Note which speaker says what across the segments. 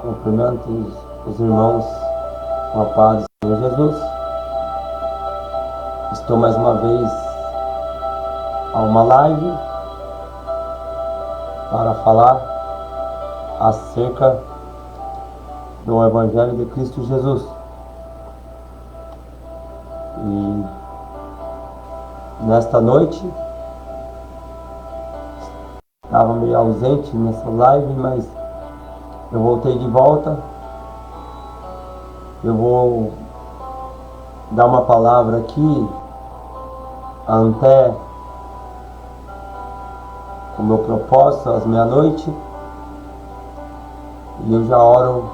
Speaker 1: Cumprimento os irmãos com a paz do Senhor Jesus. Estou mais uma vez a uma live para falar acerca do Evangelho de Cristo Jesus. E nesta noite estava meio ausente nessa live, mas eu voltei de volta. Eu vou dar uma palavra aqui até o meu propósito às meia-noite, e eu já oro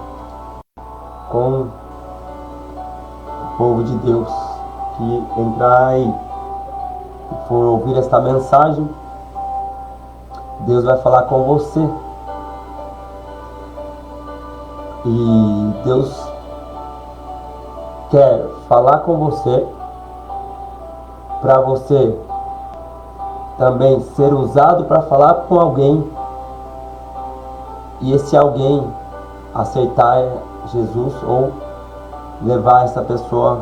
Speaker 1: com o povo de Deus que entrar aí e for ouvir esta mensagem. Deus vai falar com você. E Deus quer falar com você para você também ser usado para falar com alguém, e esse alguém aceitar Jesus ou levar essa pessoa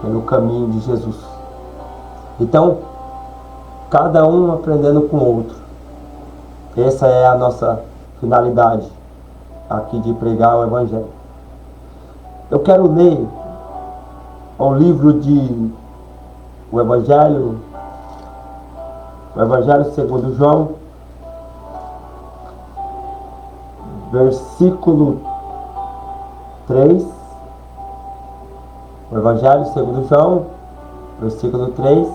Speaker 1: pelo caminho de Jesus. Então, cada um aprendendo com o outro. Essa é a nossa finalidade aqui de pregar o Evangelho. Eu quero ler o livro de o Evangelho segundo João, versículo 3. O Evangelho segundo João, versículo 3.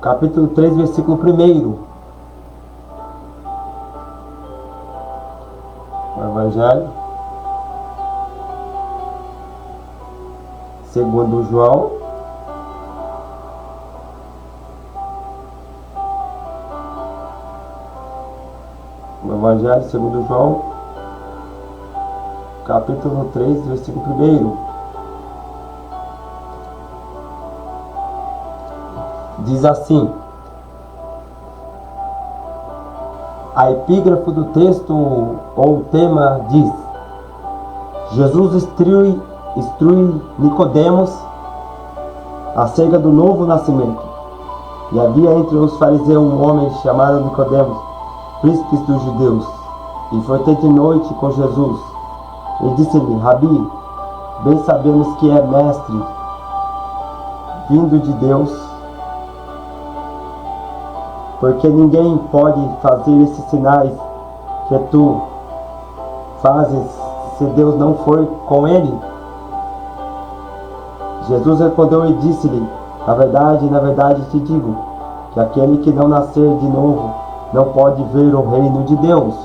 Speaker 1: Capítulo 3, versículo 1. O Evangelho segundo João, o Evangelho segundo João, capítulo 3, versículo 1. Diz assim: a epígrafe do texto ou tema diz: Jesus instrui Nicodemos acerca do novo nascimento. E havia entre os fariseus um homem chamado Nicodemos, príncipe dos judeus, e foi ter de noite com Jesus. E disse-lhe: Rabi, bem sabemos que é mestre vindo de Deus, porque ninguém pode fazer esses sinais que tu fazes se Deus não for com ele. Jesus respondeu e disse-lhe: na verdade te digo, que aquele que não nascer de novo não pode ver o reino de Deus.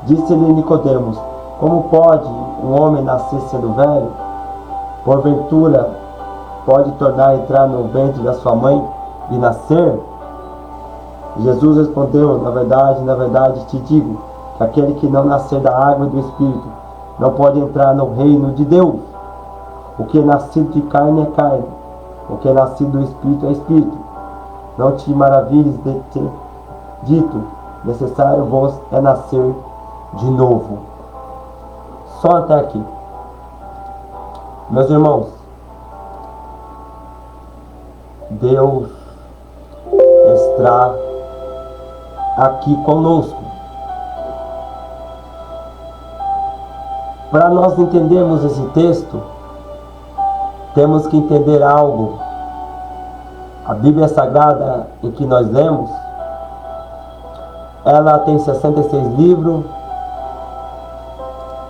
Speaker 1: Disse-lhe Nicodemos: como pode um homem nascer sendo velho? Porventura pode tornar a entrar no ventre da sua mãe e nascer? Jesus respondeu: na verdade te digo, que aquele que não nascer da água e do Espírito não pode entrar no reino de Deus. O que é nascido de carne é carne, o que é nascido do Espírito é Espírito. Não te maravilhes de ter dito: necessário vos é nascer de novo. Só até aqui. Meus irmãos, Deus está aqui conosco. Para nós entendermos esse texto, temos que entender algo. A Bíblia Sagrada em que nós lemos, ela tem 66 livros.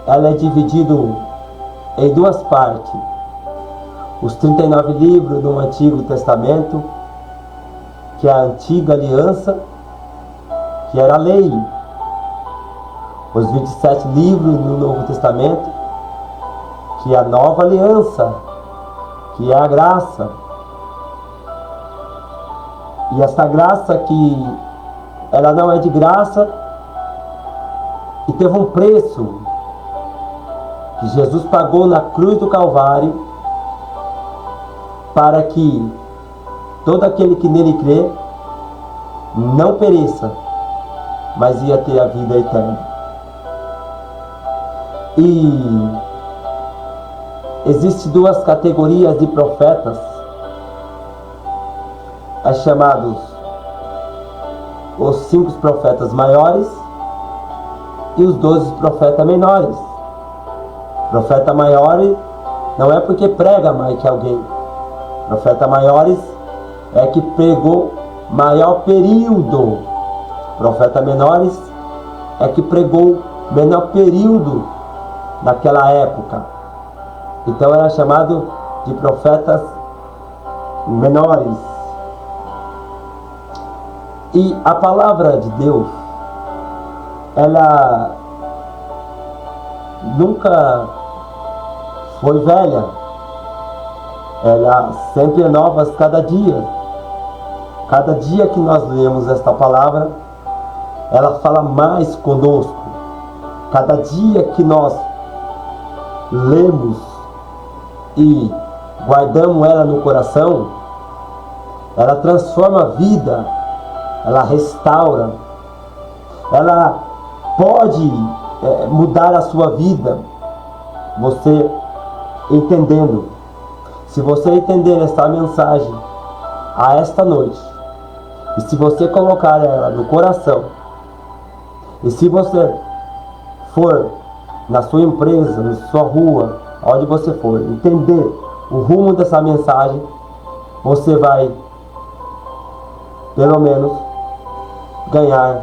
Speaker 1: Ela é dividida em duas partes. Os 39 livros do Antigo Testamento, que é a Antiga Aliança, que era a lei. Os 27 livros do Novo Testamento, que é a Nova Aliança, que é a graça. E essa graça que ela não é de graça, e teve um preço que Jesus pagou na cruz do Calvário, para que todo aquele que nele crê não pereça, mas ia ter a vida eterna. E existem duas categorias de profetas, chamados os 5 profetas maiores e os 12 profetas menores. Profeta maior não é porque prega mais que alguém. Profeta maiores é que pregou maior período. Profeta menores é que pregou menor período naquela época. Então era chamado de profetas menores. E a palavra de Deus, ela nunca foi velha. Ela sempre é nova cada dia. Cada dia que nós lemos esta palavra, ela fala mais conosco. Cada dia que nós lemos e guardamos ela no coração, ela transforma a vida, ela restaura, ela pode mudar a sua vida, você entendendo. Se você entender esta mensagem a esta noite, e se você colocar ela no coração, e se você for na sua empresa, na sua rua, onde você for, entender o rumo dessa mensagem, você vai, pelo menos, ganhar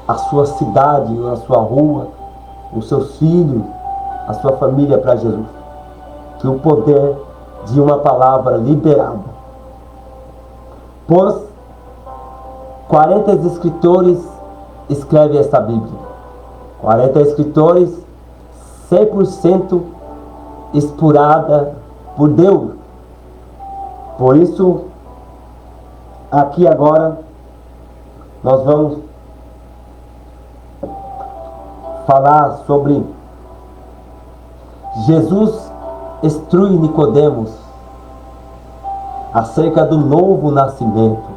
Speaker 1: a sua cidade, a sua rua, os seus filhos, a sua família para Jesus. Que o poder de uma palavra liberada. Pois 40 escritores escrevem esta Bíblia. 40 escritores 100% inspirada por Deus. Por isso, aqui agora, nós vamos falar sobre Jesus instrui Nicodemos acerca do novo nascimento.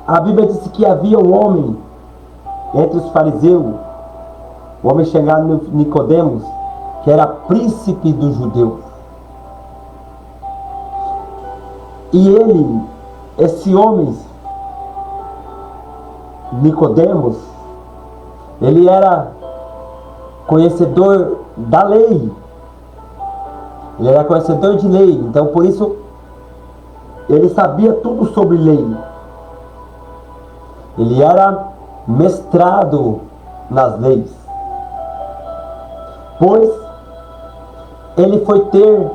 Speaker 1: A Bíblia disse que havia um homem entre os fariseus, o homem chamado Nicodemos, que era príncipe dos judeus. E ele, esse homem, Nicodemos, ele era conhecedor da lei. Ele era conhecedor de lei, então por isso ele sabia tudo sobre lei. Ele era mestrado nas leis. Pois ele foi ter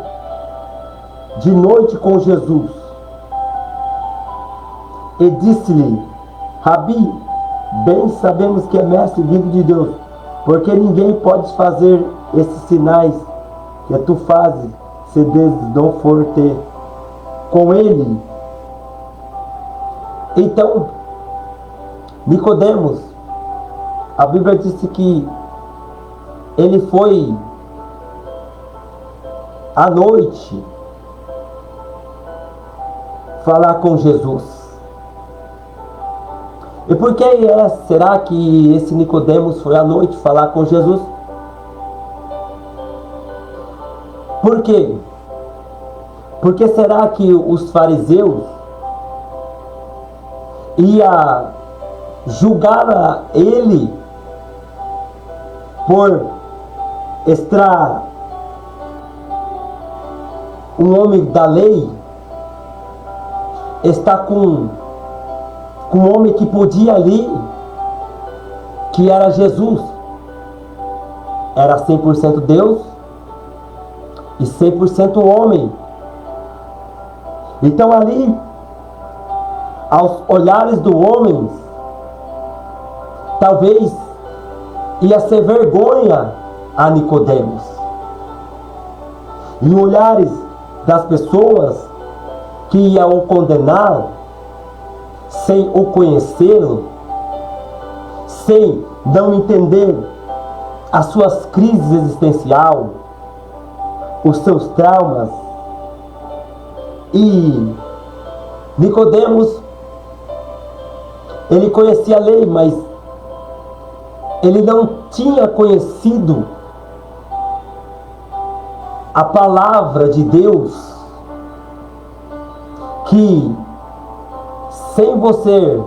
Speaker 1: de noite com Jesus e disse-lhe: Rabi, bem sabemos que é mestre vindo de Deus, porque ninguém pode fazer esses sinais que tu fazes se Deus não for ter com ele. Então, Nicodemos, a Bíblia disse que ele foi à noite falar com Jesus. E por que será que esse Nicodemos foi à noite falar com Jesus? Por quê? Porque será que os fariseus iam julgar ele por estar um homem da lei, está com um homem que podia ali, que era Jesus, era 100% Deus e 100% homem. Então ali, aos olhares do homem, talvez ia ser vergonha a Nicodemos. E olhares das pessoas que iam o condenar sem o conhecê-lo, sem não entender as suas crises existenciais, os seus traumas. E Nicodemos, ele conhecia a lei, mas ele não tinha conhecido a palavra de Deus, que sem você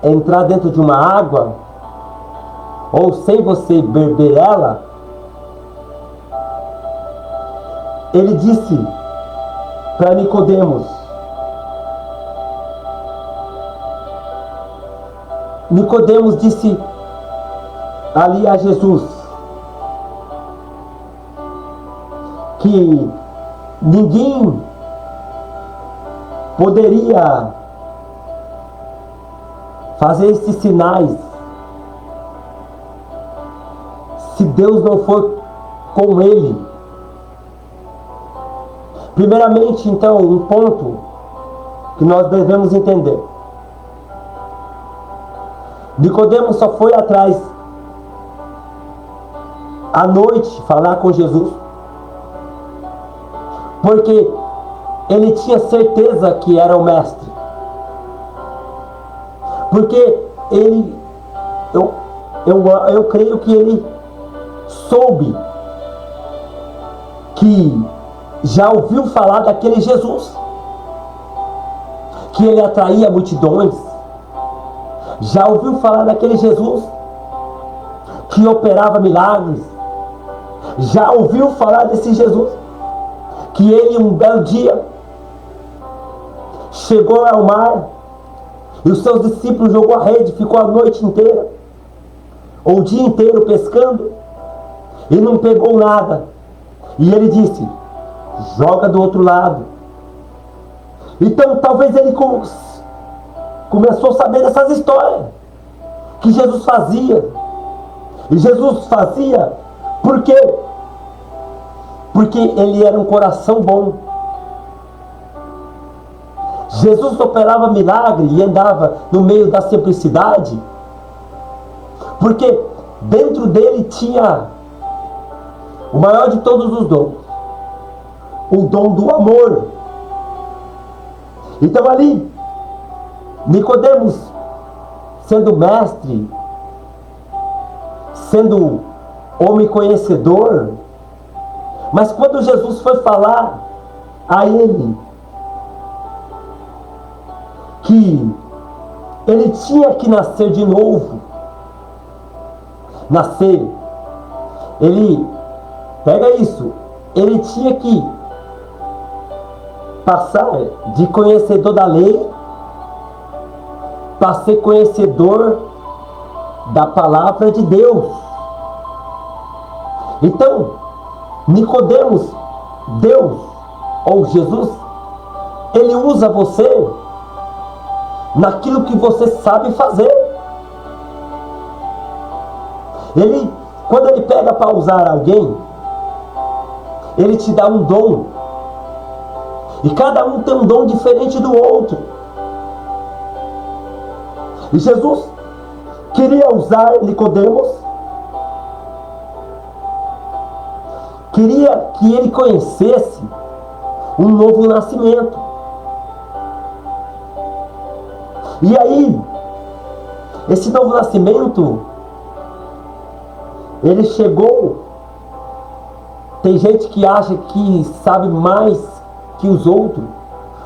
Speaker 1: entrar dentro de uma água, ou sem você beber ela, ele disse para Nicodemos, Nicodemos disse ali a Jesus que ninguém poderia fazer esses sinais se Deus não for com ele. Primeiramente, então, um ponto que nós devemos entender: Nicodemos só foi atrás à noite falar com Jesus porque ele tinha certeza que era o mestre. Porque eu creio que ele soube que já ouviu falar daquele Jesus, que ele atraía multidões. Já ouviu falar daquele Jesus que operava milagres. Já ouviu falar desse Jesus que ele um belo dia chegou ao mar e os seus discípulos jogou a rede, ficou a noite inteira ou o dia inteiro pescando e não pegou nada. E ele disse: joga do outro lado. Então talvez ele começou a saber dessas histórias que Jesus fazia. E Jesus fazia porque ele era um coração bom. Jesus operava milagre e andava no meio da simplicidade porque dentro dele tinha o maior de todos os dons, o dom do amor. Então ali, Nicodemos, sendo mestre, sendo homem conhecedor, mas quando Jesus foi falar a ele que ele tinha que nascer de novo, ele pega isso, ele tinha que passar de conhecedor da lei para ser conhecedor da palavra de Deus. Então, Nicodemos, Deus ou Jesus, ele usa você naquilo que você sabe fazer. Quando ele pega para usar alguém, ele te dá um dom. E cada um tem um dom diferente do outro. E Jesus queria usar Nicodemos, queria que ele conhecesse um novo nascimento. E aí, esse novo nascimento, ele chegou. Tem gente que acha que sabe mais que os outros,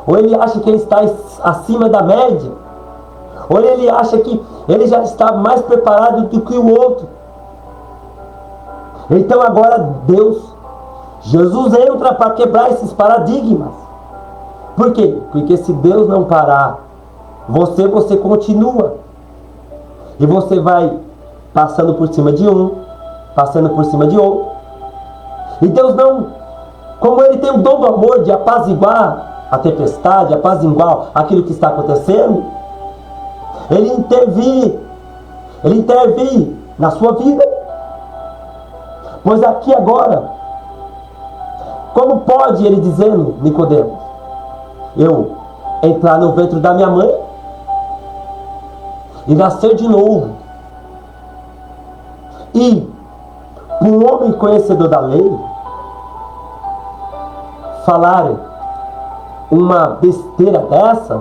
Speaker 1: ou ele acha que ele está acima da média, ou ele acha que ele já está mais preparado do que o outro. Então agora Jesus entra para quebrar esses paradigmas. Por quê? Porque se Deus não parar você continua. E você vai passando por cima de um, passando por cima de outro. E Deus não, como ele tem o dom do amor de apaziguar a tempestade, apaziguar aquilo que está acontecendo, ele intervir na sua vida. Pois aqui agora, como pode ele dizendo, Nicodemos, eu entrar no ventre da minha mãe e nascer de novo? E para um homem conhecedor da lei, falar uma besteira dessa?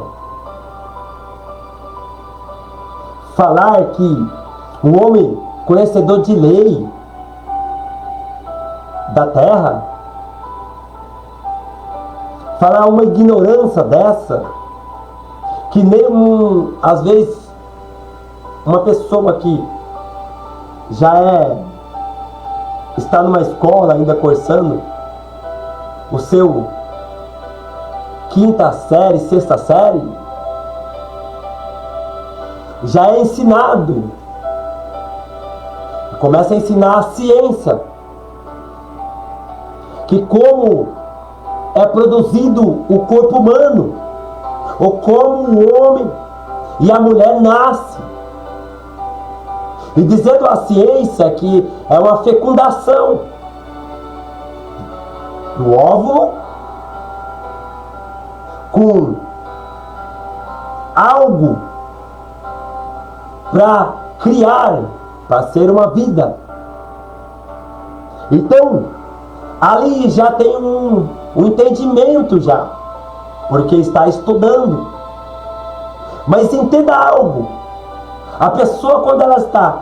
Speaker 1: Falar que o homem conhecedor de lei da terra, falar uma ignorância dessa, que nem às vezes uma pessoa que já está numa escola ainda cursando o seu quinta série, sexta série, já é ensinado, começa a ensinar a ciência, que como é produzido o corpo humano, ou como o homem e a mulher nascem, e dizendo a ciência que é uma fecundação do óvulo com algo para criar, para ser uma vida. Então, ali já tem um entendimento já, porque está estudando. Mas entenda algo, a pessoa quando ela está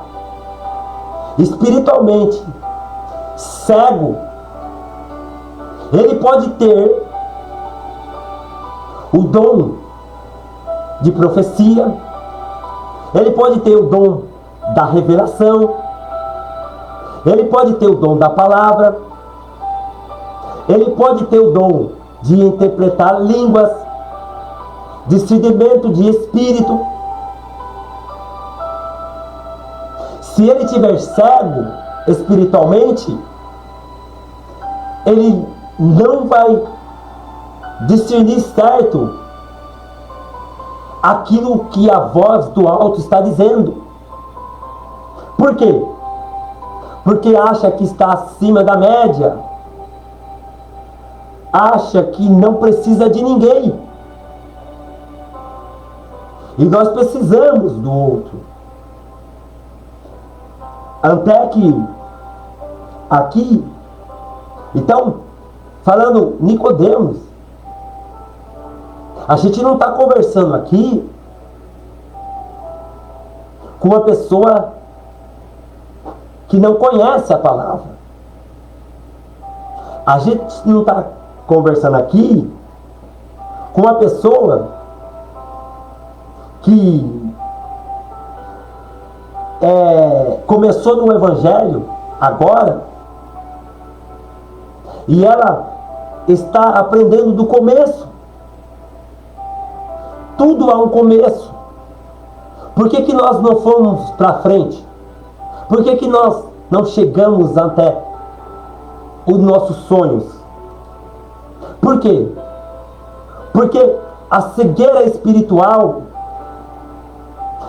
Speaker 1: espiritualmente cego, ele pode ter o dom de profecia, ele pode ter o dom da revelação, ele pode ter o dom da palavra, ele pode ter o dom de interpretar línguas, discernimento de espírito. Se ele estiver cego espiritualmente, ele não vai discernir certo aquilo que a voz do alto está dizendo. Por quê? Porque acha que está acima da média, acha que não precisa de ninguém, e nós precisamos do outro. Até que aqui, então, falando Nicodemos, a gente não está conversando aqui com uma pessoa que não conhece a palavra. A gente não está conversando aqui com uma pessoa que começou no Evangelho agora e ela está aprendendo do começo. Tudo há um começo. Por que nós não fomos para frente? Por que nós não chegamos até os nossos sonhos? Por quê? Porque a cegueira espiritual,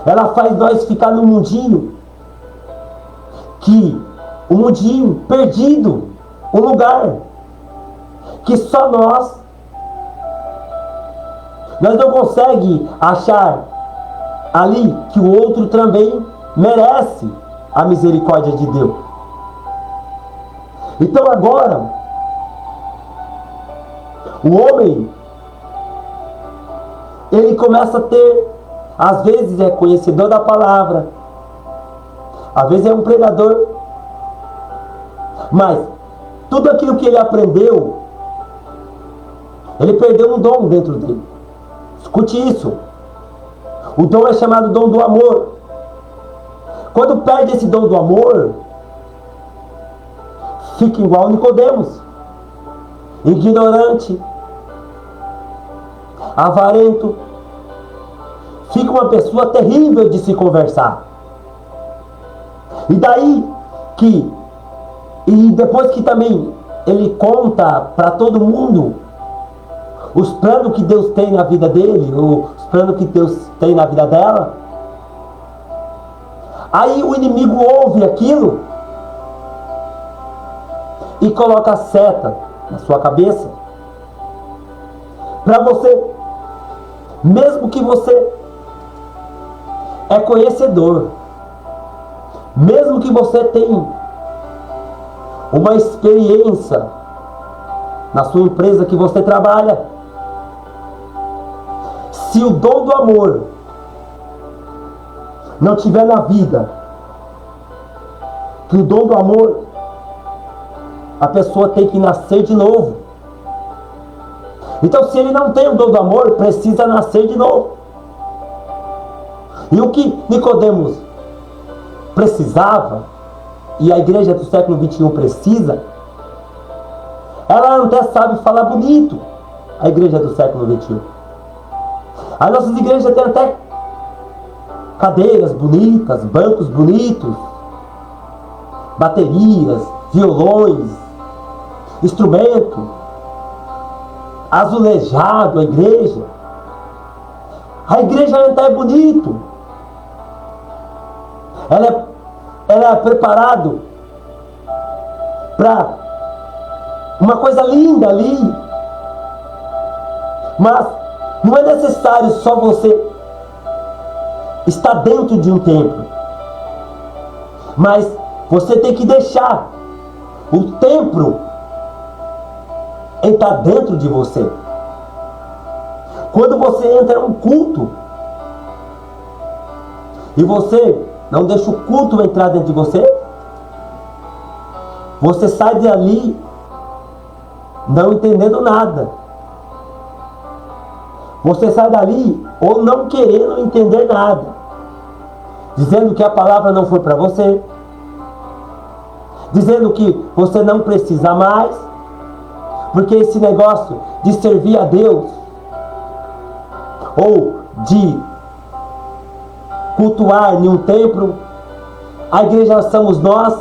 Speaker 1: ela faz nós ficar no mundinho, um mundinho perdido, um lugar que só nós não conseguimos achar ali que o outro também merece a misericórdia de Deus. Então agora, o homem, ele começa a ter, às vezes é conhecedor da palavra, às vezes é um pregador, mas tudo aquilo que ele aprendeu, ele perdeu um dom dentro dele. Escute isso. O dom é chamado dom do amor. Quando perde esse dom do amor, fica igual Nicodemos, ignorante, avarento, fica uma pessoa terrível de se conversar. E daí e depois que também ele conta para todo mundo os planos que Deus tem na vida dele, os planos que Deus tem na vida dela, aí o inimigo ouve aquilo e coloca a seta na sua cabeça para você, mesmo que você é conhecedor, mesmo que você tenha uma experiência na sua empresa que você trabalha. Se o dom do amor não tiver na vida, que o dom do amor, a pessoa tem que nascer de novo. Então, se ele não tem o dom do amor, precisa nascer de novo. E o que Nicodemos precisava, e a igreja do século XXI precisa, ela até sabe falar bonito, a igreja do século XXI. As nossas igrejas têm até cadeiras bonitas, bancos bonitos, baterias, violões, instrumento, azulejado, a igreja. A igreja até é bonito. Ela é preparado para uma coisa linda ali. Mas não é necessário só você estar dentro de um templo. Mas você tem que deixar o templo entrar dentro de você. Quando você entra em um culto e você não deixa o culto entrar dentro de você, você sai dali não entendendo nada. Você sai dali ou não querendo entender nada, dizendo que a palavra não foi para você, dizendo que você não precisa mais, porque esse negócio de servir a Deus ou de cultuar em um templo, a igreja somos nós,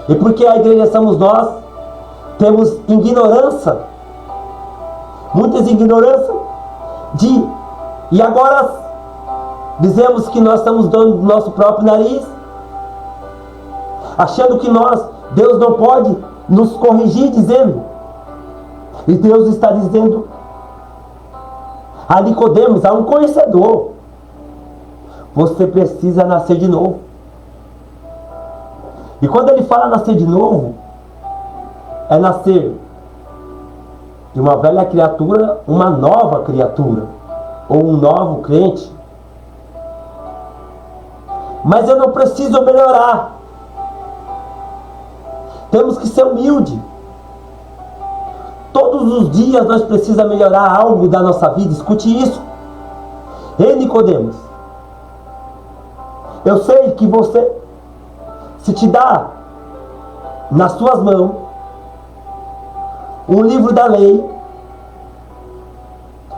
Speaker 1: e porque a igreja somos nós, temos ignorância, muitas ignorâncias e agora dizemos que nós somos donos do nosso próprio nariz, achando que Deus não pode nos corrigir, dizendo, e Deus está dizendo a Nicodemos, a um conhecedor, você precisa nascer de novo. E quando ele fala nascer de novo, é nascer de uma velha criatura, uma nova criatura, ou um novo crente. Mas eu não preciso melhorar. Temos que ser humildes. Todos os dias nós precisamos melhorar algo da nossa vida. Escute isso. Ei, Nicodemos, eu sei que você, se te dá nas suas mãos um livro da lei,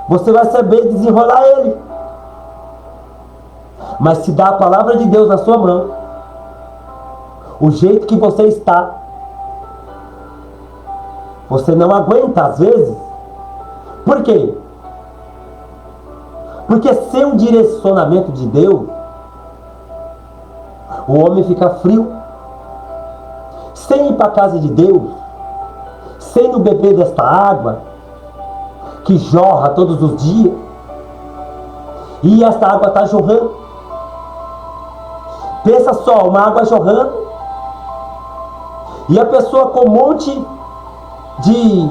Speaker 1: você vai saber desenrolar ele. Mas se dá a palavra de Deus na sua mão, o jeito que você está, você não aguenta às vezes. Por quê? Porque sem o direcionamento de Deus, o homem fica frio. Sem ir para a casa de Deus, sem não beber desta água que jorra todos os dias, e esta água está jorrando. Pensa só, uma água jorrando, e a pessoa com um monte de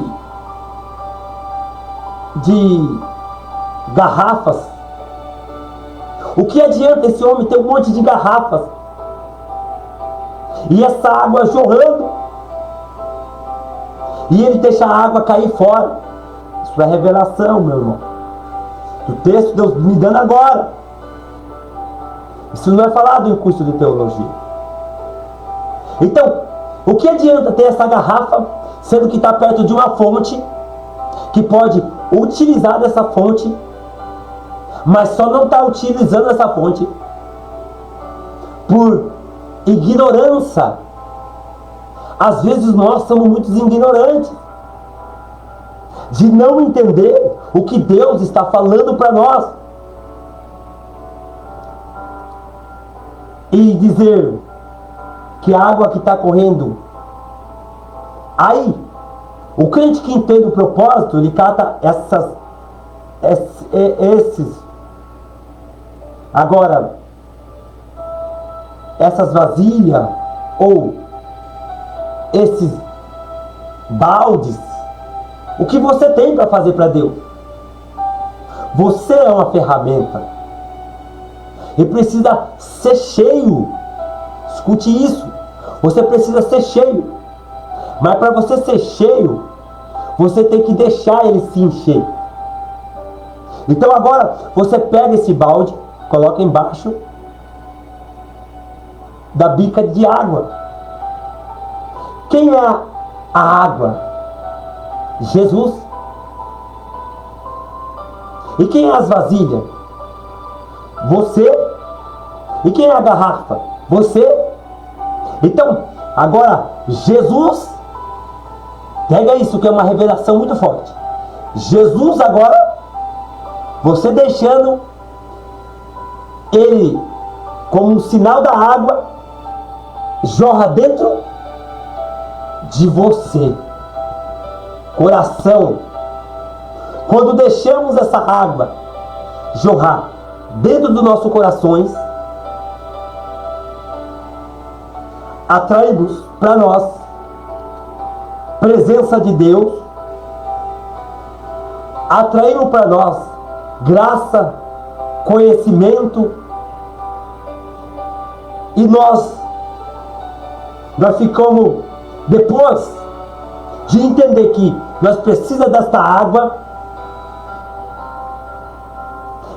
Speaker 1: garrafas. O que adianta esse homem ter um monte de garrafas e essa água jorrando, e ele deixa a água cair fora? Isso é revelação, meu irmão, do texto Deus me dando agora. Isso não é falado em curso de teologia. Então, o que adianta ter essa garrafa, sendo que está perto de uma fonte, que pode utilizar dessa fonte, mas só não está utilizando essa fonte por ignorância? Às vezes nós somos muito ignorantes de não entender o que Deus está falando para nós, e dizer que a água que está correndo aí, o crente que entende o propósito, ele cata agora essas vasilhas ou esses baldes O que você tem para fazer para Deus? Você é uma ferramenta. E precisa ser cheio. Escute isso. Você precisa ser cheio. Mas para você ser cheio, você tem que deixar ele se encher. Então agora você pega esse balde, coloca embaixo da bica de água. Quem é a água? Jesus. E quem é as vasilhas? Você. E quem é a garrafa? Você. Então, agora, Jesus, pega isso que é uma revelação muito forte. Jesus agora, você deixando ele como um sinal da água, jorra dentro de você. Coração. Quando deixamos essa água jorrar dentro dos nossos corações, atraímos para nós presença de Deus, atraímos para nós graça, conhecimento, e nós ficamos, depois de entender que nós precisamos desta água,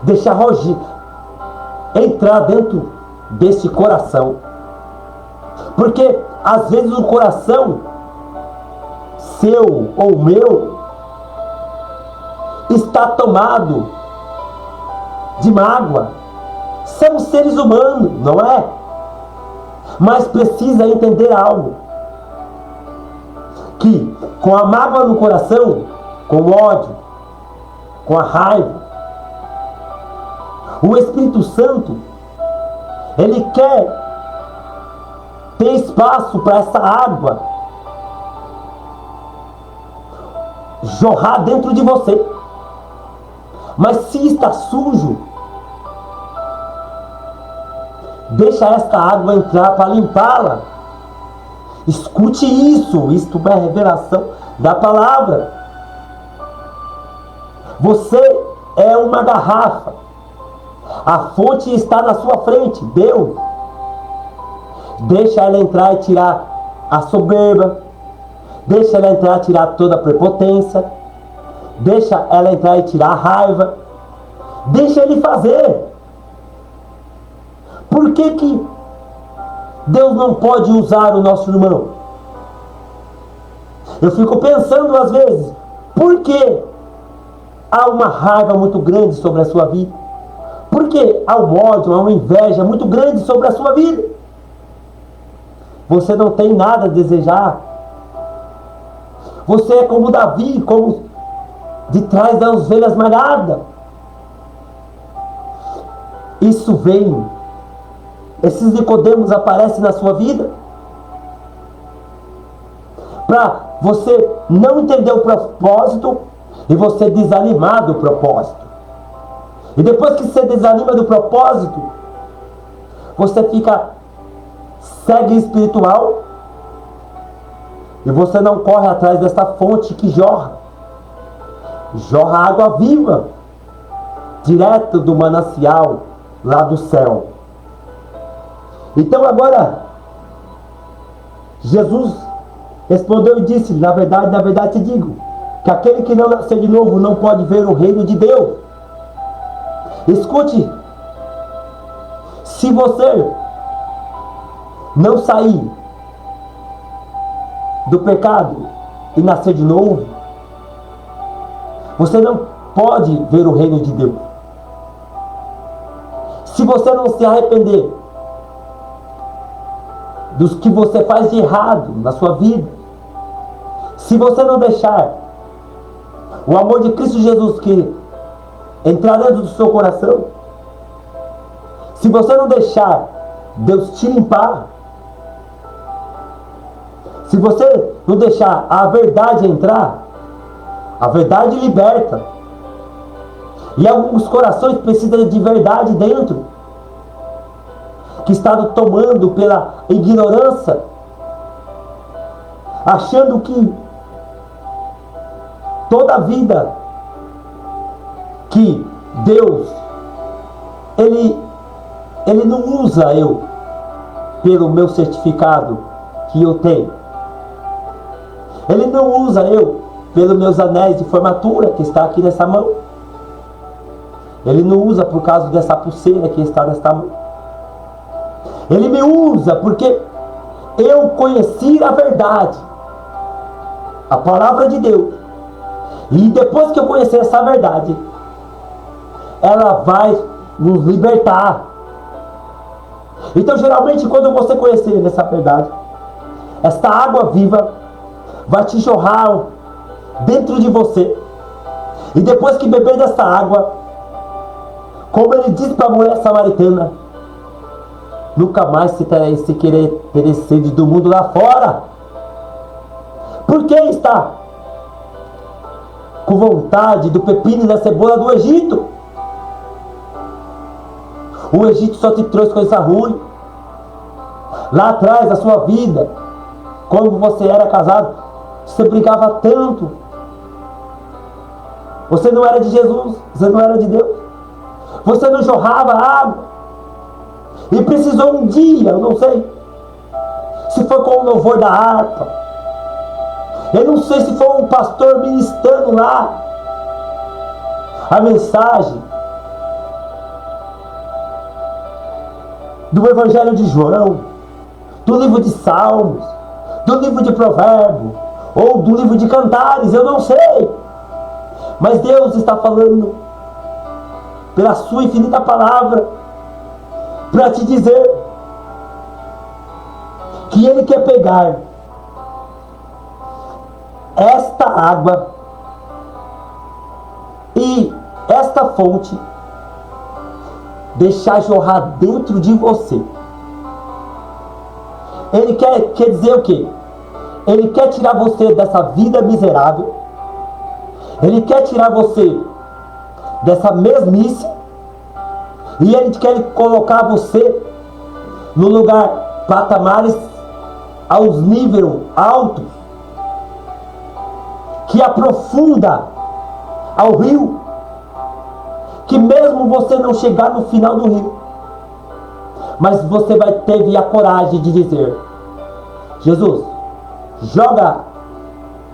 Speaker 1: deixar Roger entrar dentro desse coração. Porque às vezes o coração seu ou meu está tomado de mágoa. Somos seres humanos, não é? Mas precisa entender algo. Que com a mágoa no coração, com o ódio, com a raiva, o Espírito Santo, ele quer ter espaço para essa água jorrar dentro de você. Mas se está sujo, deixa esta água entrar para limpá-la. Escute isso, isto é revelação da palavra. Você é uma garrafa. A fonte está na sua frente, Deus. Deixa ela entrar e tirar a soberba. Deixa ela entrar e tirar toda a prepotência. Deixa ela entrar e tirar a raiva. Deixa ele fazer. Por que Deus não pode usar o nosso irmão? Eu fico pensando às vezes, por que há uma raiva muito grande sobre a sua vida? Por que há um ódio, há uma inveja muito grande sobre a sua vida? Você não tem nada a desejar. Você é como Davi, como de trás das ovelhas malhadas. Isso vem. Esses Nicodemos aparecem na sua vida para você não entender o propósito e você desanimar do propósito. E depois que você desanima do propósito, você fica cego espiritual e você não corre atrás dessa fonte que jorra água viva direto do manancial lá do céu. Então agora Jesus respondeu e disse: na verdade te digo que aquele que não nascer de novo não pode ver o reino de Deus. Escute, se você não sair do pecado e nascer de novo, você não pode ver o reino de Deus. Se você não se arrepender dos que você faz de errado na sua vida, se você não deixar o amor de Cristo Jesus que entrar dentro do seu coração, se você não deixar Deus te limpar, se você não deixar a verdade entrar, a verdade liberta. E alguns corações precisam de verdade dentro, que está tomando pela ignorância, achando que Toda vida que Deus, Ele não usa eu pelo meu certificado que eu tenho. Ele não usa eu pelos meus anéis de formatura que está aqui nessa mão. Ele não usa por causa dessa pulseira que está nesta mão. Ele me usa porque eu conheci a verdade, a palavra de Deus. E depois que eu conhecer essa verdade, ela vai nos libertar. Então, geralmente, quando você conhecer essa verdade, esta água viva vai te jorrar dentro de você. E depois que beber dessa água, como ele disse para a mulher samaritana, nunca mais se querer ter sede do mundo lá fora. Porque está com vontade do pepino e da cebola do Egito. O Egito só te trouxe coisa ruim. Lá atrás, a sua vida, quando você era casado, você brigava tanto. Você não era de Jesus, você não era de Deus. Você não jorrava água. E precisou um dia, eu não sei se foi com o louvor da harpa, eu não sei se foi um pastor ministrando lá a mensagem do Evangelho de João, do livro de Salmos, do livro de Provérbios, ou do livro de Cantares, eu não sei. Mas Deus está falando pela sua infinita palavra para te dizer que Ele quer pegar esta água e esta fonte, deixar jorrar dentro de você. Ele quer dizer o quê? Ele quer tirar você dessa vida miserável. Ele quer tirar você dessa mesmice. E Ele quer colocar você no lugar, patamares aos níveis altos, que aprofunda ao rio, que mesmo você não chegar no final do rio, mas você vai ter a coragem de dizer: Jesus, joga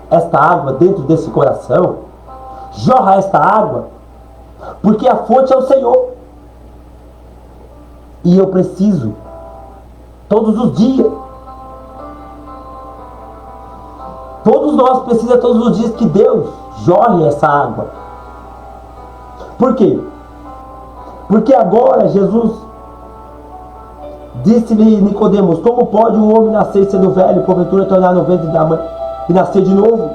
Speaker 1: esta água dentro desse coração, jorra esta água, porque a fonte é o Senhor. E eu preciso, todos os dias, todos nós precisamos todos os dias que Deus jorre essa água. Por quê? Porque agora Jesus disse-lhe Nicodemos: como pode um homem nascer sendo velho, porventura tornar no ventre da mãe e nascer de novo?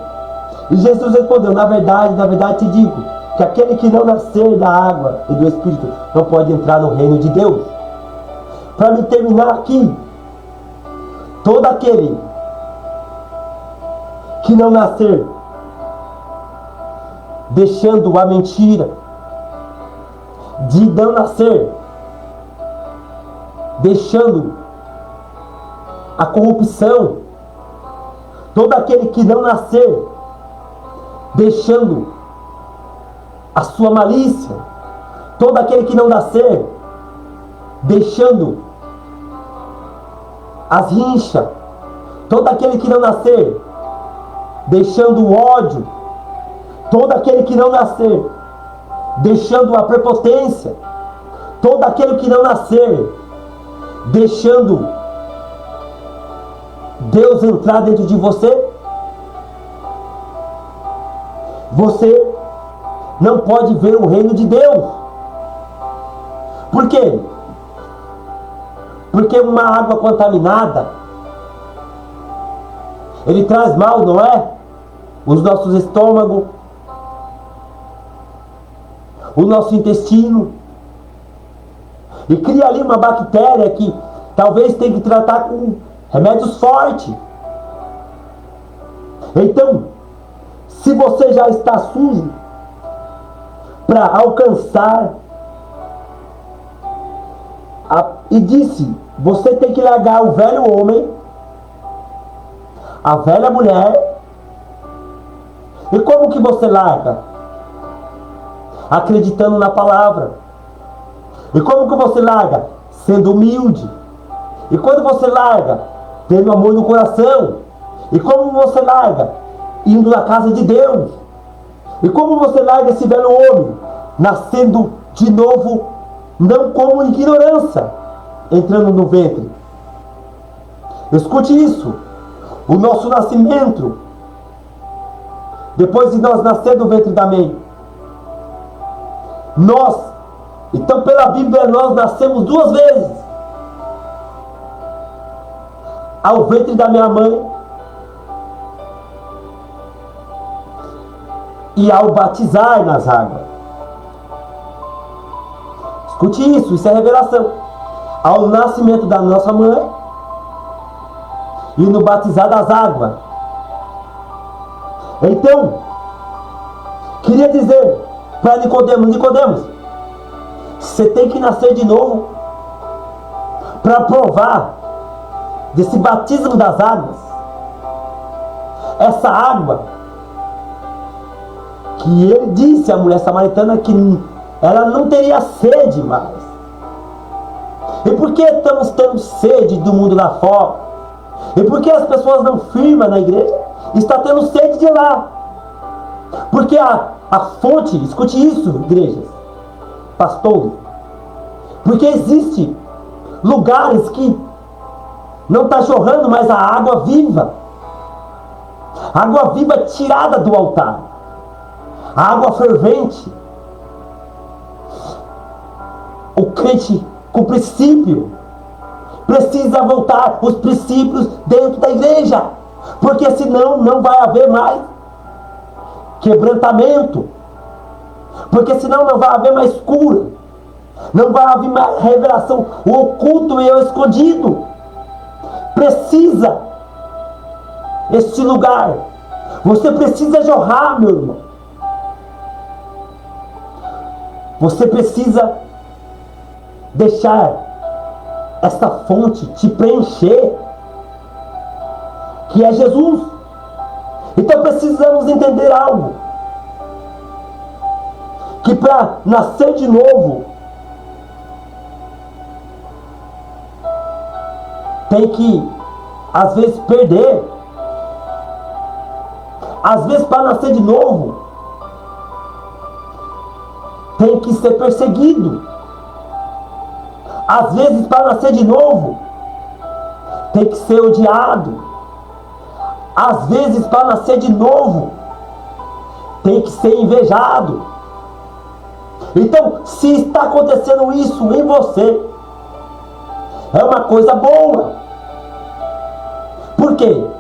Speaker 1: E Jesus respondeu: na verdade te digo, que aquele que não nascer da água e do Espírito não pode entrar no reino de Deus. Para me terminar aqui, todo aquele que não nascer deixando a mentira, de não nascer deixando a corrupção, todo aquele que não nascer deixando a sua malícia, todo aquele que não nascer deixando as rinchas, todo aquele que não nascer deixando o ódio, todo aquele que não nascer deixando a prepotência, todo aquele que não nascer deixando Deus entrar dentro de você, você não pode ver o reino de Deus. Por quê? Porque uma água contaminada, ele traz mal, não é? Os nossos estômagos, o nosso intestino, e cria ali uma bactéria que talvez tenha que tratar com remédios fortes. Então, se você já está sujo para alcançar e disse, você tem que largar o velho homem, a velha mulher, E como que você larga? Acreditando na palavra. E como que você larga? Sendo humilde. E quando você larga? Tendo amor no coração. E como você larga? Indo na casa de Deus. E como você larga esse velho homem? Nascendo de novo, não como ignorância, entrando no ventre. Escute isso. O nosso nascimento, depois de nós nascer do ventre da mãe, então pela Bíblia nós nascemos 2 vezes. Ao ventre da minha mãe e ao batizar nas águas. Escute isso é revelação. Ao nascimento da nossa mãe e no batizar das águas. Então, queria dizer para Nicodemos, você tem que nascer de novo para provar desse batismo das águas. Essa água que ele disse à mulher samaritana que ela não teria sede mais. E por que estamos tendo sede do mundo lá fora? E por que as pessoas não firmam na igreja? Está tendo sede de lá. Porque a fonte, escute isso, igrejas, pastores, porque existe lugares que não está jorrando mais a água viva. Água viva tirada do altar. A água fervente. O crente com princípio precisa voltar os princípios dentro da igreja, porque senão não vai haver mais quebrantamento, porque senão não vai haver mais cura, não vai haver mais revelação, o oculto e o escondido. Precisa este lugar, você precisa jorrar, meu irmão, você precisa deixar essa fonte te preencher, que é Jesus. Então precisamos entender algo, que para nascer de novo tem que às vezes perder. Às vezes para nascer de novo tem que ser perseguido. Às vezes para nascer de novo tem que ser odiado. Às vezes para nascer de novo tem que ser invejado. Então, se está acontecendo isso em você, é uma coisa boa. Por quê?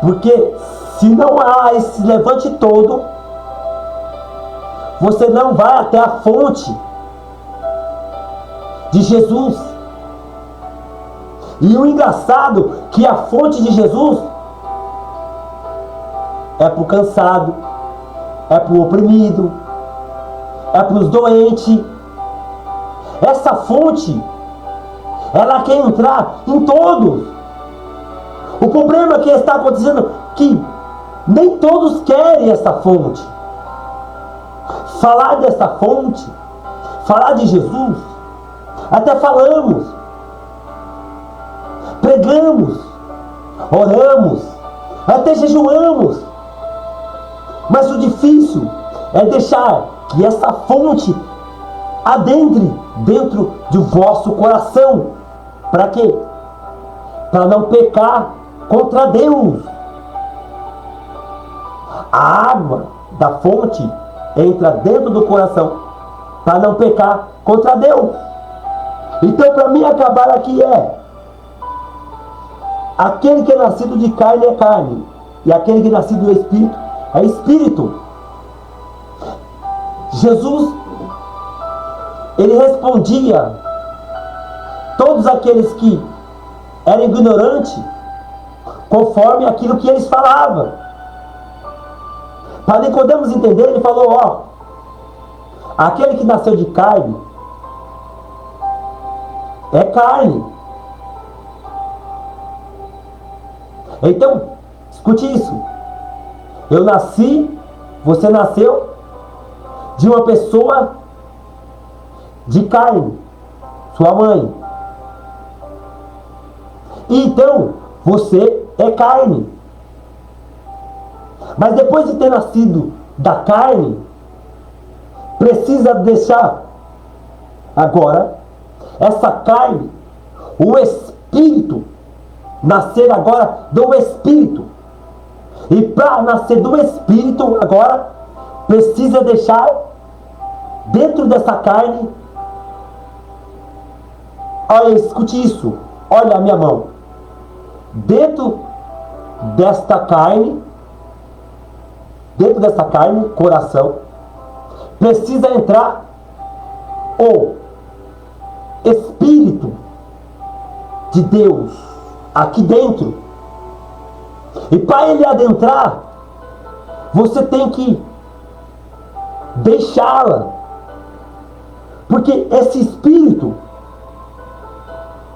Speaker 1: Porque se não há esse levante todo, você não vai até a fonte de Jesus. E o engraçado é que a fonte de Jesus é para o cansado, é para o oprimido, é para os doentes. Essa fonte, ela quer entrar em todos. O problema que está acontecendo é que nem todos querem essa fonte. Falar dessa fonte, falar de Jesus, até falamos, pregamos, oramos, até jejuamos, mas o difícil é deixar que essa fonte adentre dentro do vosso coração. Para quê? Para não pecar contra Deus. A água da fonte entra dentro do coração para não pecar contra Deus. Então, para mim, acabar aqui aquele que é nascido de carne é carne, e aquele que é nascido do Espírito é Espírito. Jesus, ele respondia todos aqueles que eram ignorantes conforme aquilo que eles falavam. Para Nicodemos entender, ele falou, aquele que nasceu de carne é carne. Então, escute isso. Eu nasci Você nasceu de uma pessoa de carne, sua mãe. Então, você é carne. Mas depois de ter nascido da carne, precisa deixar agora essa carne, o espírito, nascer agora do espírito. E para nascer do espírito agora, precisa deixar dentro dessa carne. Olha, escute isso. Olha a minha mão. Dentro desta carne, coração, precisa entrar o Espírito de Deus aqui dentro. E para ele adentrar, você tem que deixá-la. Porque esse Espírito,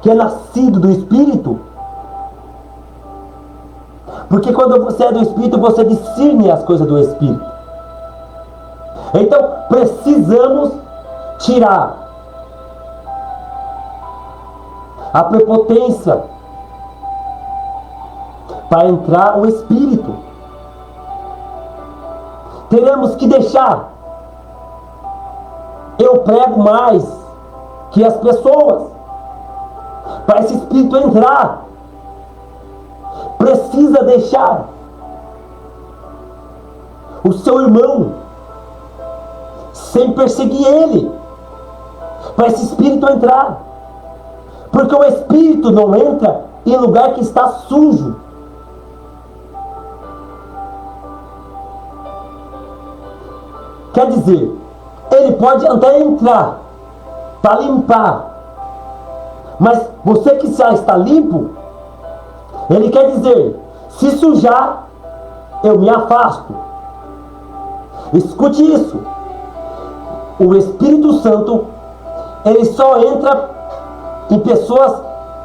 Speaker 1: que é nascido do Espírito, porque quando você é do Espírito, você discerne as coisas do Espírito. Então, precisamos tirar a prepotência para entrar o Espírito. Teremos que deixar. Eu prego mais que as pessoas. Para esse Espírito entrar, precisa deixar o seu irmão sem perseguir ele, para esse Espírito entrar. Porque o Espírito não entra em lugar que está sujo. Quer dizer, ele pode até entrar para limpar, mas você que já está limpo, ele quer dizer, se sujar, eu me afasto. Escute isso. O Espírito Santo, ele só entra em pessoas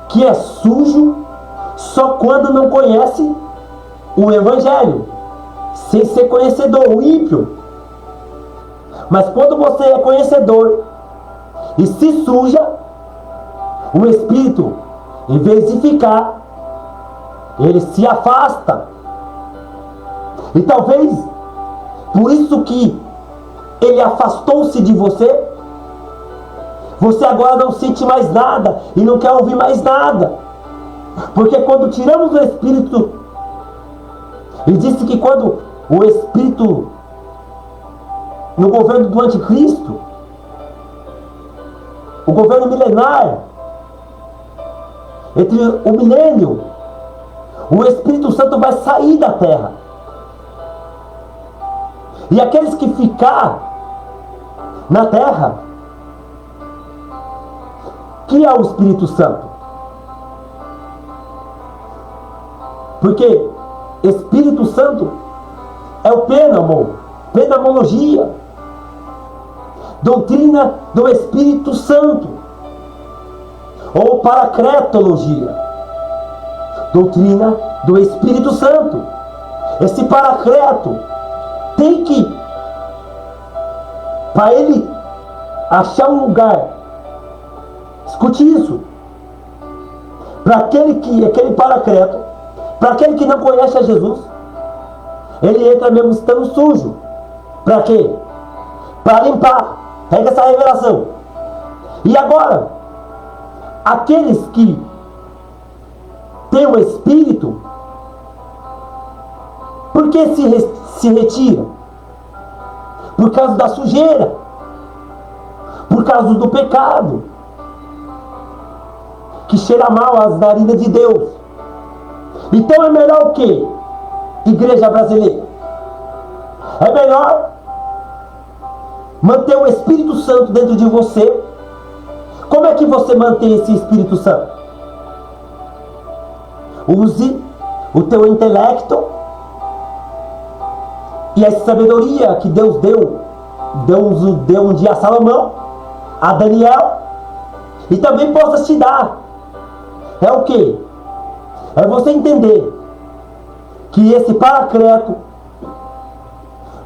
Speaker 1: que é sujo só quando não conhece o Evangelho, sem ser conhecedor, o ímpio. Mas quando você é conhecedor e se suja, o Espírito, em vez de ficar, ele se afasta. E talvez por isso que ele afastou-se de você, você agora não sente mais nada e não quer ouvir mais nada. Porque quando tiramos o Espírito, ele disse que quando o Espírito no governo do anticristo, o governo milenar, entre o milênio, o Espírito Santo vai sair da terra. E aqueles que ficar na terra, que é o Espírito Santo? Porque Espírito Santo é o pneumo, pneumologia, doutrina do Espírito Santo, ou paracretologia, doutrina do Espírito Santo. Esse paracreto tem que, para ele achar um lugar, escute isso, para aquele paracreto, para aquele que não conhece a Jesus, ele entra mesmo estando sujo. Para quê? Para limpar. Pega essa revelação. E agora, aqueles que têm o Espírito, por que se retira? Por causa da sujeira, por causa do pecado, que cheira mal às narinas de Deus. Então é melhor o quê? Igreja brasileira, é melhor manter o Espírito Santo dentro de você. Como é que você mantém esse Espírito Santo? Use o teu intelecto e a sabedoria que Deus deu um dia a Salomão, a Daniel, e também possa te dar. É o quê? É você entender que esse paracleto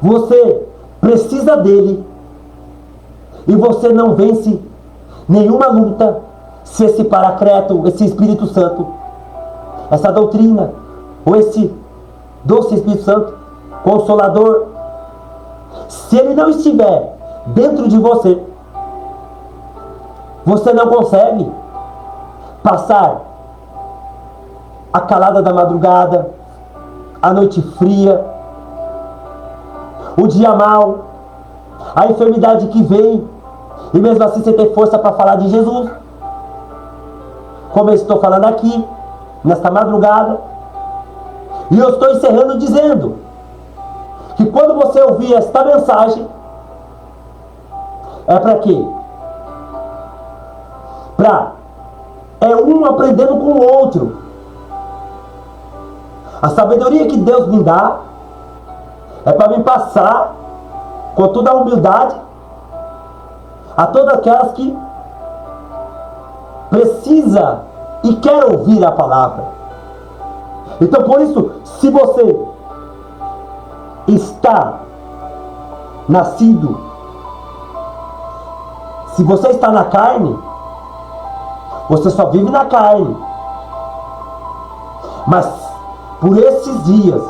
Speaker 1: Você precisa dele. E você não vence nenhuma luta se esse Paracleto, esse Espírito Santo, essa doutrina, ou esse doce Espírito Santo, Consolador, se ele não estiver dentro de você, você não consegue passar a calada da madrugada, a noite fria, o dia mau, a enfermidade que vem, e mesmo assim você ter força para falar de Jesus, como eu estou falando aqui, nesta madrugada. E eu estou encerrando dizendo que quando você ouvir esta mensagem, é para quê? É um aprendendo com o outro. A sabedoria que Deus me dá é para me passar com toda a humildade a todas aquelas que precisa e quer ouvir a palavra. Então, por isso, se você está nascido, se você está na carne, você só vive na carne. Mas por esses dias,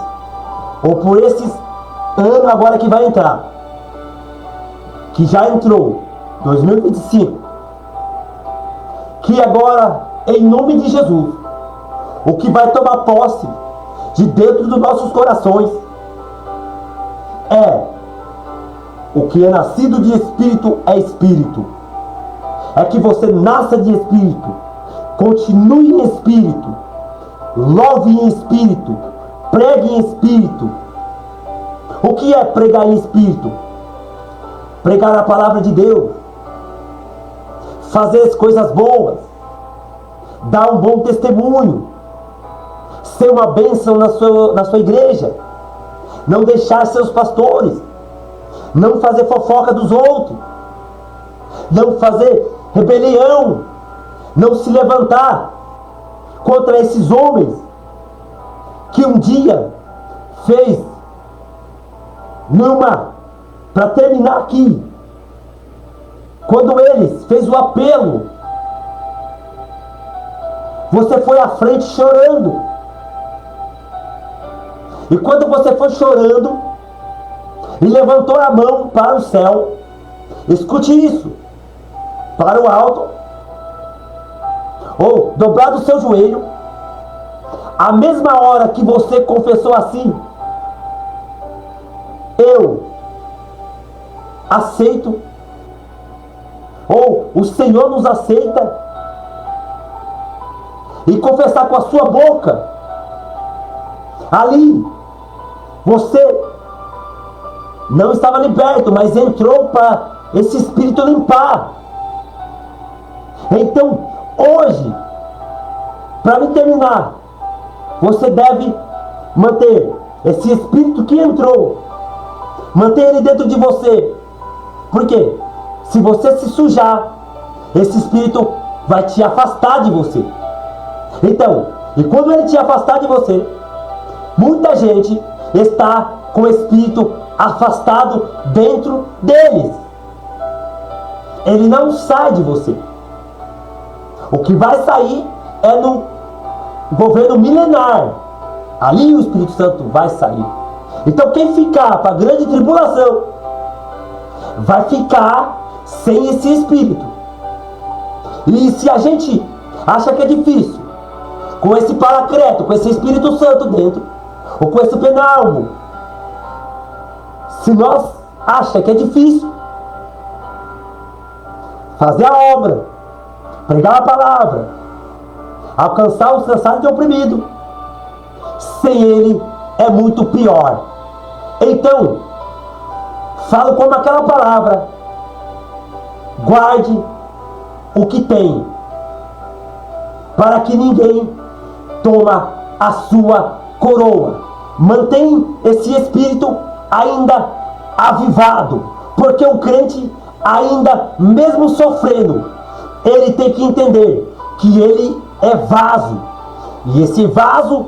Speaker 1: ou por esses anos agora que vai entrar, que já entrou, 2025, que agora, em nome de Jesus, o que vai tomar posse de dentro dos nossos corações é o que é nascido de Espírito é Espírito. É que você nasça de Espírito, continue em Espírito, louve em Espírito, pregue em Espírito. O que é pregar em Espírito? Pregar a palavra de Deus, fazer as coisas boas, dar um bom testemunho, ser uma bênção na sua igreja, não deixar seus pastores, não fazer fofoca dos outros, não fazer rebelião, não se levantar contra esses homens que um dia fez para terminar aqui, quando eles fez o apelo, você foi à frente chorando. E quando você foi chorando e levantou a mão para o céu, escute isso, para o alto, ou dobrado o seu joelho, a mesma hora que você confessou assim: eu aceito, ou o Senhor nos aceita, e confessar com a sua boca, ali você não estava liberto, mas entrou para esse Espírito limpar. Então, hoje, para me terminar, você deve manter esse Espírito que entrou, manter ele dentro de você. Por quê? Se você se sujar, esse Espírito vai te afastar de você. Então, e quando ele te afastar de você, muita gente está com o Espírito afastado dentro deles. Ele não sai de você. O que vai sair é no governo milenar. Ali o Espírito Santo vai sair. Então quem ficar para a grande tribulação vai ficar sem esse Espírito. E se a gente acha que é difícil, com esse Paracleto, com esse Espírito Santo dentro, ou com esse Pneumo, se nós achamos que é difícil fazer a obra, pregar a palavra, alcançar os cansados e oprimidos, sem ele é muito pior. Então, falo como aquela palavra: guarde o que tem, para que ninguém toma a sua coroa. Mantém esse Espírito ainda avivado, porque o crente, ainda mesmo sofrendo, ele tem que entender que ele é vaso, e esse vaso,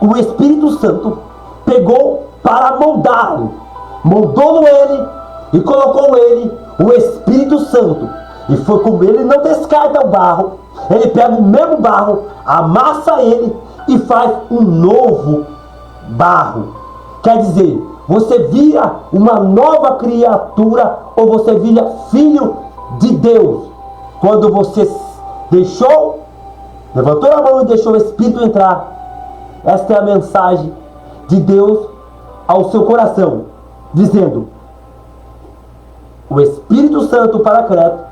Speaker 1: o Espírito Santo pegou para moldá-lo. Moldou ele e colocou ele o Espírito Santo. E foi como ele não descarta o barro, ele pega o mesmo barro, amassa ele e faz um novo barro. Quer dizer, você vira uma nova criatura, ou você vira filho de Deus, quando você deixou, levantou a mão e deixou o Espírito entrar. Esta é a mensagem de Deus ao seu coração, dizendo: o Espírito Santo Paracleto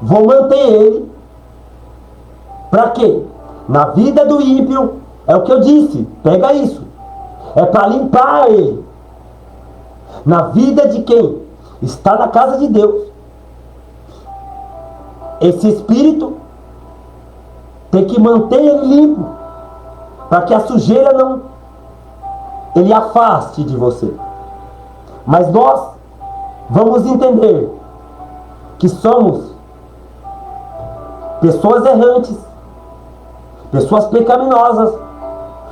Speaker 1: vou manter ele. Para quê? Na vida do ímpio, é o que eu disse, pega isso, é para limpar ele. Na vida de quem está na casa de Deus, esse Espírito tem que manter ele limpo, para que a sujeira não ele afaste de você. Mas nós vamos entender que somos pessoas errantes, pessoas pecaminosas.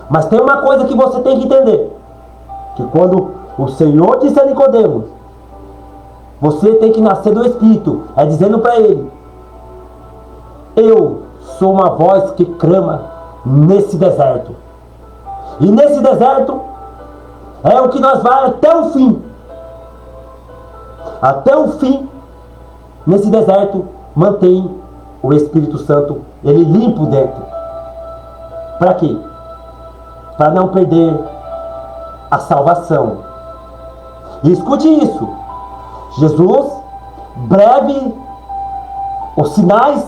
Speaker 1: Mas tem uma coisa que você tem que entender, que quando o Senhor disse a Nicodemos, você tem que nascer do Espírito, é dizendo para ele: eu sou uma voz que clama nesse deserto. E nesse deserto é o que nós vamos até o fim. Até o fim, nesse deserto, mantém o Espírito Santo, ele limpo dentro. Para quê? Para não perder a salvação. E escute isso: Jesus, breve, os sinais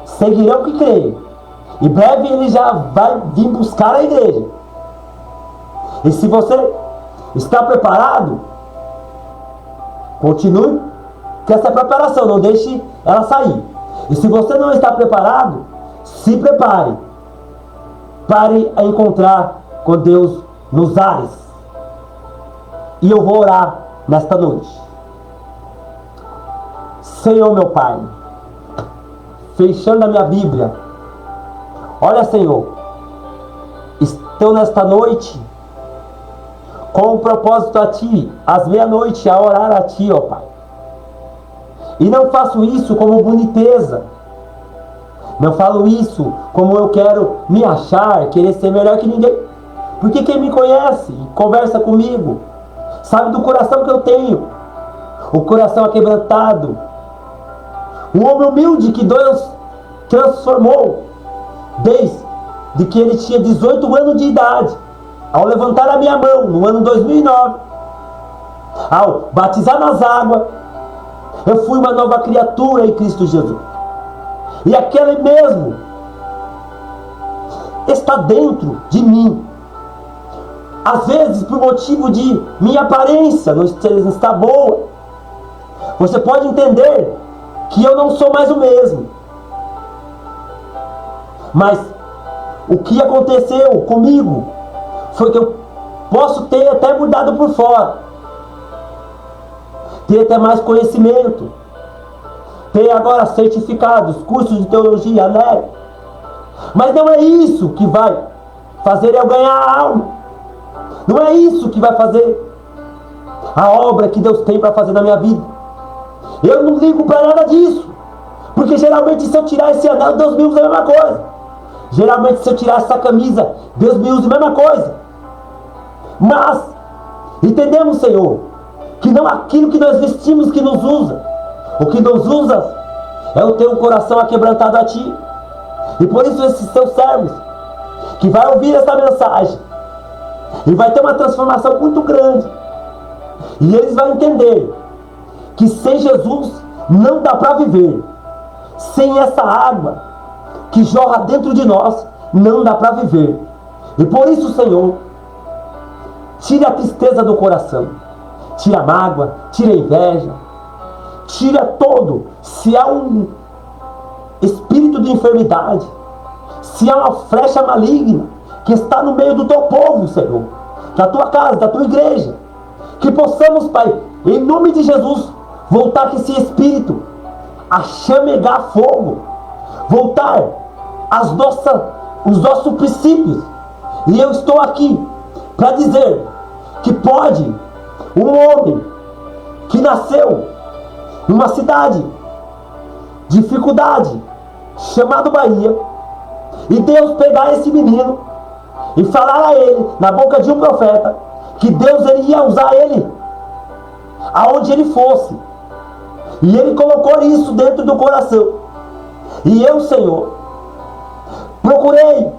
Speaker 1: seguirão que creem. E breve ele já vai vir buscar a igreja. E se você está preparado, continue com essa preparação, não deixe ela sair. E se você não está preparado, se prepare. Pare a encontrar com Deus nos ares. E eu vou orar nesta noite. Senhor meu Pai, fechando a minha Bíblia, olha, Senhor, estou nesta noite com um propósito a Ti, às meia-noite, a orar a Ti, ó Pai. E não faço isso como boniteza, não falo isso como eu quero me achar, querer ser melhor que ninguém. Porque quem me conhece e conversa comigo sabe do coração que eu tenho, o coração aquebrantado, um homem humilde que Deus transformou desde que ele tinha 18 anos de idade. Ao levantar a minha mão no ano 2009, ao batizar nas águas, eu fui uma nova criatura em Cristo Jesus. E aquele mesmo está dentro de mim. Às vezes, por motivo de minha aparência não está boa, você pode entender que eu não sou mais o mesmo. Mas o que aconteceu comigo foi que eu posso ter até mudado por fora, ter até mais conhecimento, ter agora certificados, cursos de teologia, né? Mas não é isso que vai fazer eu ganhar a alma. Não é isso que vai fazer a obra que Deus tem para fazer na minha vida. Eu não ligo para nada disso, porque geralmente se eu tirar esse anel, Deus me usa a mesma coisa. Geralmente se eu tirar essa camisa, Deus me usa a mesma coisa. Mas entendemos, Senhor, que não aquilo que nós vestimos que nos usa. O que nos usa é o teu coração aquebrantado a Ti. E por isso esses teus servos que vai ouvir essa mensagem e vai ter uma transformação muito grande, e eles vão entender que sem Jesus não dá para viver. Sem essa água que jorra dentro de nós, não dá para viver. E por isso, Senhor, tire a tristeza do coração, tire a mágoa, tire a inveja, tira todo. Se há um espírito de enfermidade, se há uma flecha maligna que está no meio do teu povo, Senhor, da tua casa, da tua igreja, que possamos, Pai, em nome de Jesus, voltar com esse espírito a chamegar fogo, voltar os nossos princípios, E eu estou aqui para dizer que pode um homem que nasceu numa cidade, dificuldade, chamado Bahia, e Deus pegar esse menino e falar a ele, na boca de um profeta, que Deus ele ia usar ele aonde ele fosse. E ele colocou isso dentro do coração. E eu, Senhor, procurei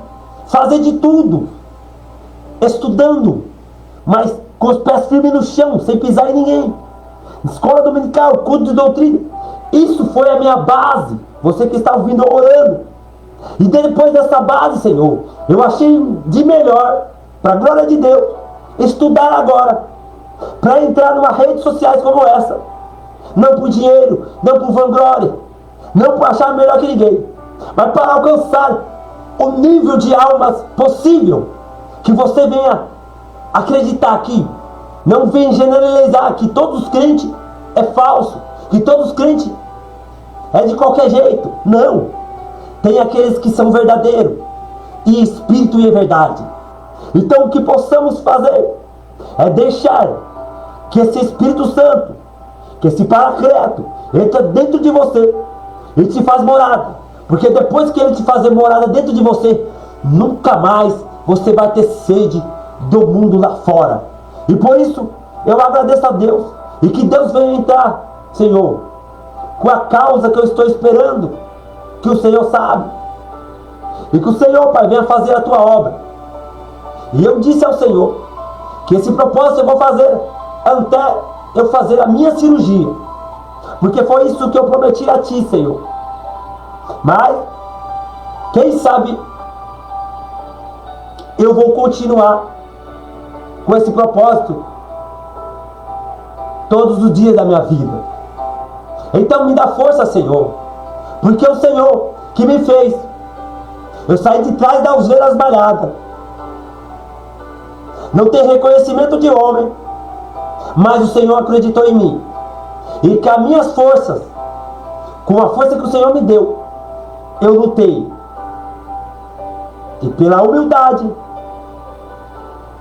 Speaker 1: fazer de tudo, estudando, mas com os pés firmes no chão, sem pisar em ninguém. Escola dominical, culto de doutrina. Isso foi a minha base. Você que está ouvindo, orando. E depois dessa base, Senhor, eu achei de melhor, para a glória de Deus, estudar agora, para entrar numa rede sociais como essa. Não por dinheiro, não por vanglória, não por achar melhor que ninguém, mas para alcançar o nível de almas possível, que você venha acreditar que não venha generalizar que todos os crentes é falso, que todos os crentes é de qualquer jeito. Não, tem aqueles que são verdadeiros, e espírito e verdade. Então o que possamos fazer é deixar que esse Espírito Santo, que esse Paracleto entra dentro de você e te faz morada. Porque depois que ele te fazer morada dentro de você, nunca mais você vai ter sede do mundo lá fora. E por isso eu agradeço a Deus, e que Deus venha entrar, Senhor, com a causa que eu estou esperando, que o Senhor sabe, e que o Senhor, Pai, venha fazer a tua obra. E eu disse ao Senhor que esse propósito eu vou fazer até eu fazer a minha cirurgia, porque foi isso que eu prometi a ti, Senhor. Mas quem sabe eu vou continuar com esse propósito todos os dias da minha vida. Então me dá força, Senhor, porque é o Senhor que me fez. Eu saí de trás da algeira malhada, não tem reconhecimento de homem, mas o Senhor acreditou em mim, e que as minhas forças, com a força que o Senhor me deu, eu lutei, e pela humildade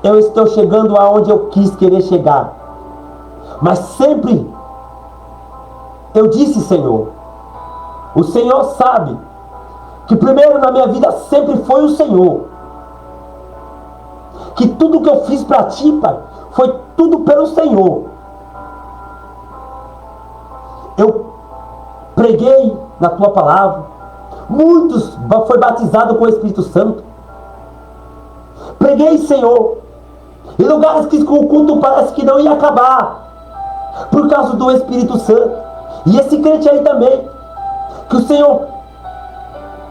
Speaker 1: eu estou chegando aonde eu quis querer chegar. Mas sempre eu disse, Senhor, o Senhor sabe que primeiro na minha vida sempre foi o Senhor, que tudo que eu fiz para ti, Pai, foi tudo pelo Senhor. Eu preguei na tua palavra, muitos foi batizado com o Espírito Santo. Preguei, Senhor, em lugares que o culto parece que não ia acabar, por causa do Espírito Santo. E esse crente aí também, que o Senhor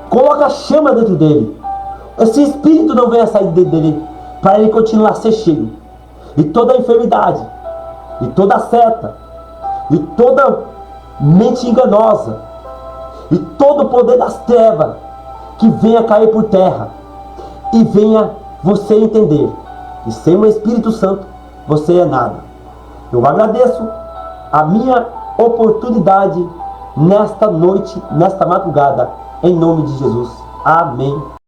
Speaker 1: coloca a chama dentro dele, esse Espírito não venha sair dentro dele, para ele continuar a ser cheio. E toda enfermidade, e toda seta, e toda mente enganosa, e todo o poder das trevas, que venha cair por terra, e venha você entender que sem o Espírito Santo você é nada. Eu agradeço a minha oportunidade nesta noite, nesta madrugada, em nome de Jesus. Amém.